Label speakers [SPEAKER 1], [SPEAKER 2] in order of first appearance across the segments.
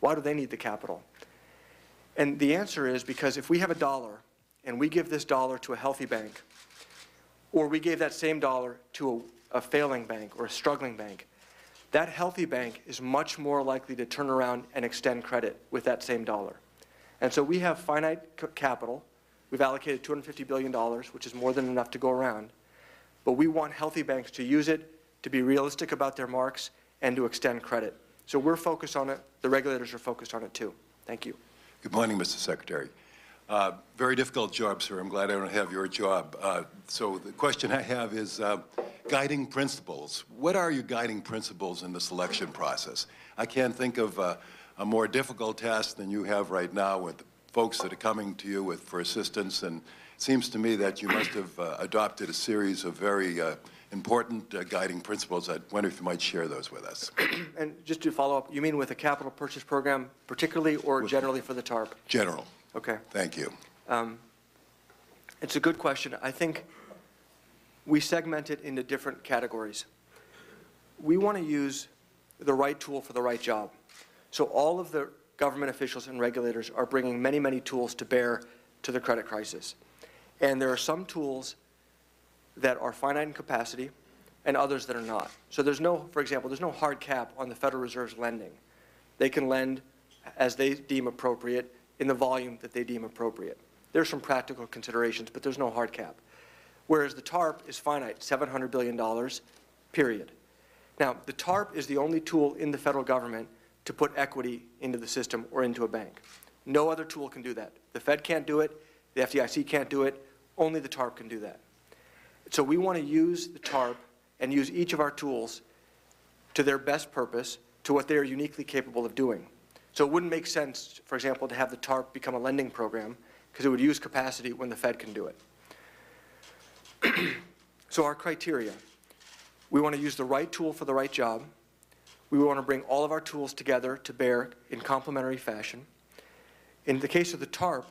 [SPEAKER 1] Why do they need the capital? And the answer is because if we have $1 and we give this dollar to a healthy bank, or we gave that same dollar to a failing bank or a struggling bank, that healthy bank is much more likely to turn around and extend credit with that same dollar. And so we have finite capital. We've allocated $250 billion, which is more than enough to go around. But we want healthy banks to use it, to be realistic about their marks, and to extend credit. So we're focused on it. The regulators are focused on it too. Thank you.
[SPEAKER 2] Good morning, Mr. Secretary. Very difficult job, sir. I'm glad I don't have your job. So the question I have is guiding principles. What are your guiding principles in the selection process? I can't think of a more difficult task than you have right now with folks that are coming to you for assistance, and it seems to me that you must have adopted a series of very important guiding principles. I wonder if you might share those with us.
[SPEAKER 1] And just to follow up, you mean with the capital purchase program particularly, or generally for the TARP?
[SPEAKER 2] General.
[SPEAKER 1] Okay.
[SPEAKER 2] Thank you.
[SPEAKER 1] It's a good question. I think we segment it into different categories. We want to use the right tool for the right job. So all of the government officials and regulators are bringing many, many tools to bear to the credit crisis. And there are some tools that are finite in capacity and others that are not. So there's no, for example, there's no hard cap on the Federal Reserve's lending. They can lend as they deem appropriate in the volume that they deem appropriate. There's some practical considerations, but there's no hard cap. Whereas the TARP is finite, $700 billion, period. Now, the TARP is the only tool in the federal government to put equity into the system or into a bank. No other tool can do that. The Fed can't do it, the FDIC can't do it, only the TARP can do that. So we want to use the TARP and use each of our tools to their best purpose, to what they are uniquely capable of doing. So it wouldn't make sense, for example, to have the TARP become a lending program, because it would use capacity when the Fed can do it. So our criteria: we want to use the right tool for the right job. We want to bring all of our tools together to bear in complementary fashion. In the case of the TARP,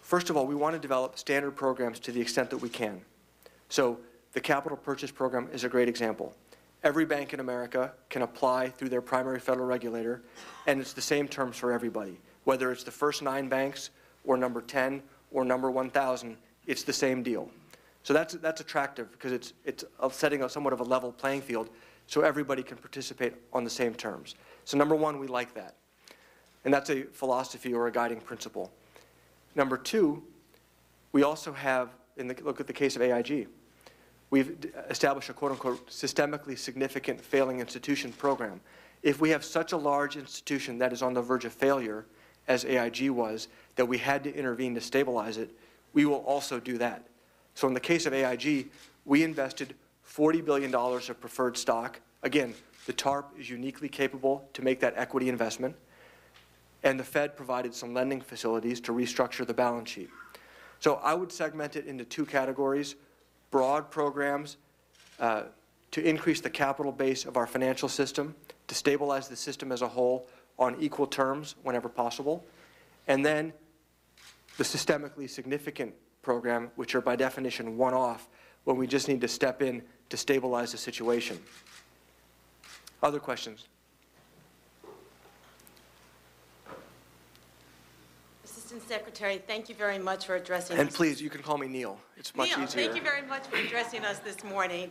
[SPEAKER 1] first of all, we want to develop standard programs to the extent that we can. So the capital purchase program is a great example. Every bank in America can apply through their primary federal regulator, and it's the same terms for everybody. Whether it's the first 9 banks or number 10 or number 1,000, it's the same deal. So that's attractive because it's setting a somewhat of a level playing field so everybody can participate on the same terms. So number one, we like that. And that's a philosophy or a guiding principle. Number two, we also have, look at the case of AIG, we've established a quote-unquote systemically significant failing institution program. If we have such a large institution that is on the verge of failure, as AIG was, that we had to intervene to stabilize it, we will also do that. So in the case of AIG, we invested $40 billion of preferred stock. Again, the TARP is uniquely capable to make that equity investment, and the Fed provided some lending facilities to restructure the balance sheet. So I would segment it into 2 categories: broad programs to increase the capital base of our financial system, to stabilize the system as a whole on equal terms whenever possible, and then the systemically significant program, which are by definition one-off, when we just need to step in to stabilize the situation. Other questions?
[SPEAKER 3] Assistant Secretary, thank you very much for addressing us.
[SPEAKER 1] And please, you can call me Neel. It's much easier.
[SPEAKER 3] Thank you very much for addressing us this morning.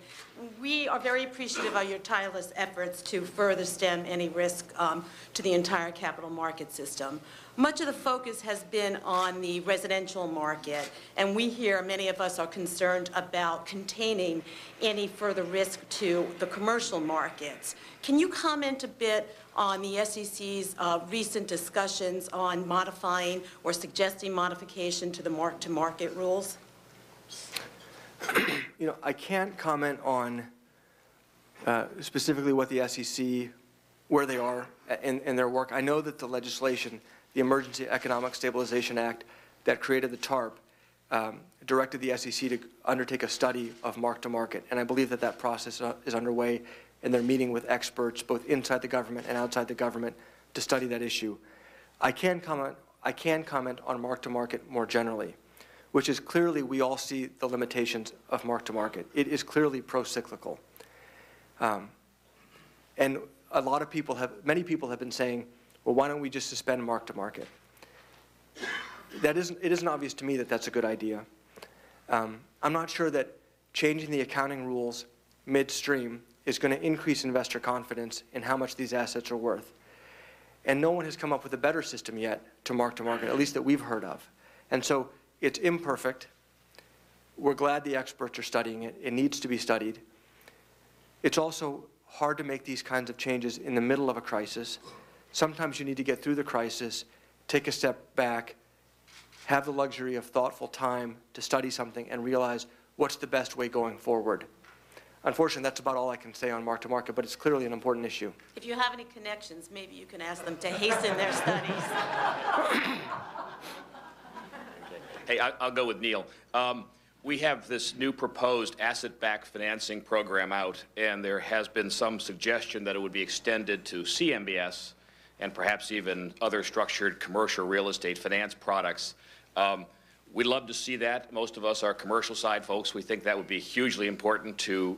[SPEAKER 3] We are very appreciative of your tireless efforts to further stem any risk to the entire capital market system. Much of the focus has been on the residential market, and we here, many of us, are concerned about containing any further risk to the commercial markets. Can you comment a bit on the SEC's recent discussions on modifying or suggesting modification to the mark-to-market rules?
[SPEAKER 1] You know, I can't comment on specifically what the SEC, where they are in their work. I know that the legislation, the Emergency Economic Stabilization Act that created the TARP, directed the SEC to undertake a study of mark-to-market, and I believe that that process is underway, and they're meeting with experts both inside the government and outside the government to study that issue. I can comment on mark-to-market more generally, which is clearly we all see the limitations of mark-to-market. It is clearly pro-cyclical. And many people have been saying, well, why don't we just suspend mark-to-market? It isn't obvious to me that that's a good idea. I'm not sure that changing the accounting rules midstream is going to increase investor confidence in how much these assets are worth. And no one has come up with a better system yet to mark-to-market, at least that we've heard of. And so it's imperfect. We're glad the experts are studying it. It needs to be studied. It's also hard to make these kinds of changes in the middle of a crisis. Sometimes you need to get through the crisis, take a step back, have the luxury of thoughtful time to study something and realize what's the best way going forward. Unfortunately, that's about all I can say on mark-to-market, but it's clearly an important issue.
[SPEAKER 3] If you have any connections, maybe you can ask them to hasten their studies.
[SPEAKER 4] Hey, I'll go with Neel. We have this new proposed asset-backed financing program out, and there has been some suggestion that it would be extended to CMBS and perhaps even other structured commercial real estate finance products. We'd love to see that. Most of us are commercial side folks. We think that would be hugely important to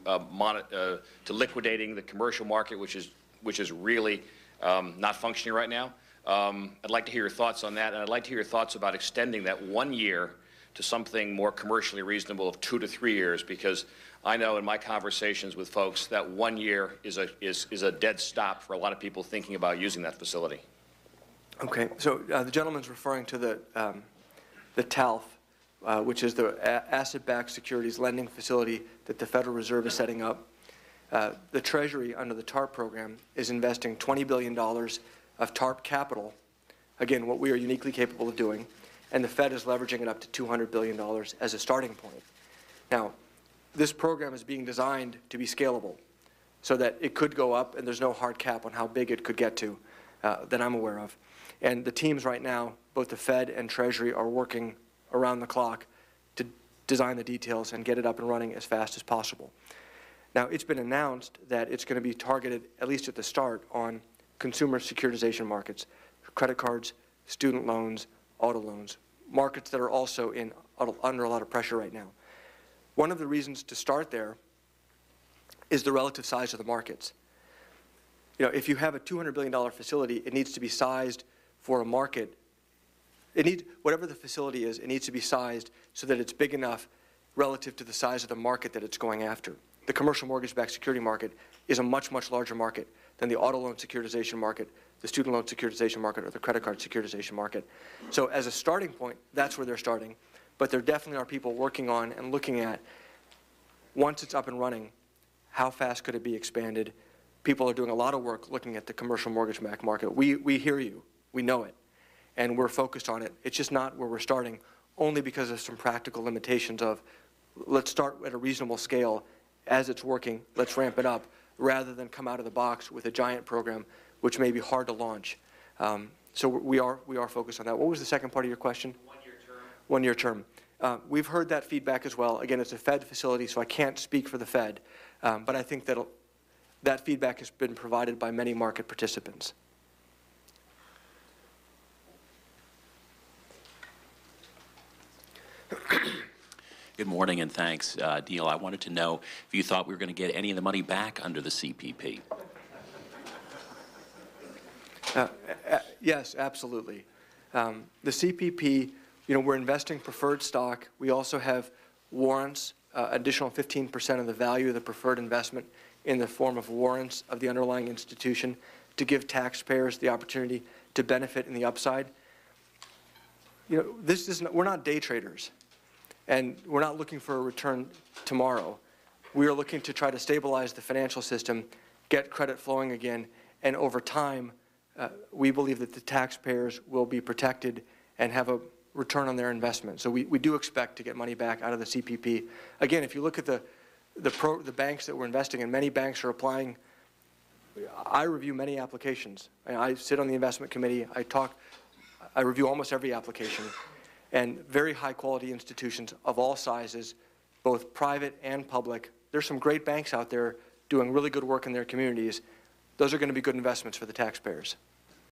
[SPEAKER 4] liquidating the commercial market, which is really not functioning right now. I'd like to hear your thoughts on that, and I'd like to hear your thoughts about extending that 1 year to something more commercially reasonable of 2 to 3 years, because I know in my conversations with folks that 1 year is a dead stop for a lot of people thinking about using that facility.
[SPEAKER 1] Okay, so the gentleman's referring to the TALF, which is the asset-backed securities lending facility that the Federal Reserve is setting up. The Treasury, under the TARP program, is investing $20 billion of TARP capital, again, what we are uniquely capable of doing, and the Fed is leveraging it up to $200 billion as a starting point. Now, this program is being designed to be scalable so that it could go up, and there's no hard cap on how big it could get to that I'm aware of. And the teams right now, both the Fed and Treasury, are working around the clock to design the details and get it up and running as fast as possible. Now, it's been announced that it's going to be targeted, at least at the start, on consumer securitization markets, credit cards, student loans, auto loans, markets that are also under a lot of pressure right now. One of the reasons to start there is the relative size of the markets. You know, if you have a $200 billion facility, it needs to be sized for a market. Whatever the facility is, it needs to be sized so that it's big enough relative to the size of the market that it's going after. The commercial mortgage-backed security market is a much, much larger market than the auto loan securitization market, the student loan securitization market, or the credit card securitization market. So as a starting point, that's where they're starting. But there definitely are people working on and looking at, once it's up and running, how fast could it be expanded? People are doing a lot of work looking at the commercial mortgage-backed market. We hear you. We know it. And we're focused on it. It's just not where we're starting, only because of some practical limitations of, let's start at a reasonable scale. As it's working, let's ramp it up, rather than come out of the box with a giant program, which may be hard to launch. So we are focused on that. What was the second part of your question?
[SPEAKER 4] 1 year term.
[SPEAKER 1] 1 year term. We've heard that feedback as well. Again, it's a Fed facility, so I can't speak for the Fed. But I think that feedback has been provided by many market participants.
[SPEAKER 5] Good morning and thanks. Neel, I wanted to know if you thought we were going to get any of the money back under the CPP.
[SPEAKER 1] Yes, absolutely. The CPP, we're investing preferred stock. We also have warrants, additional 15% of the value of the preferred investment in the form of warrants of the underlying institution to give taxpayers the opportunity to benefit in the upside. We're not day traders, and we're not looking for a return tomorrow. We are looking to try to stabilize the financial system, get credit flowing again, and over time, we believe that the taxpayers will be protected and have a return on their investment. So we do expect to get money back out of the CPP. Again, if you look at the banks that we're investing in, many banks are applying. I review many applications. I sit on the investment committee. I review almost every application. And very high-quality institutions of all sizes, both private and public. There's some great banks out there doing really good work in their communities. Those are going to be good investments for the taxpayers.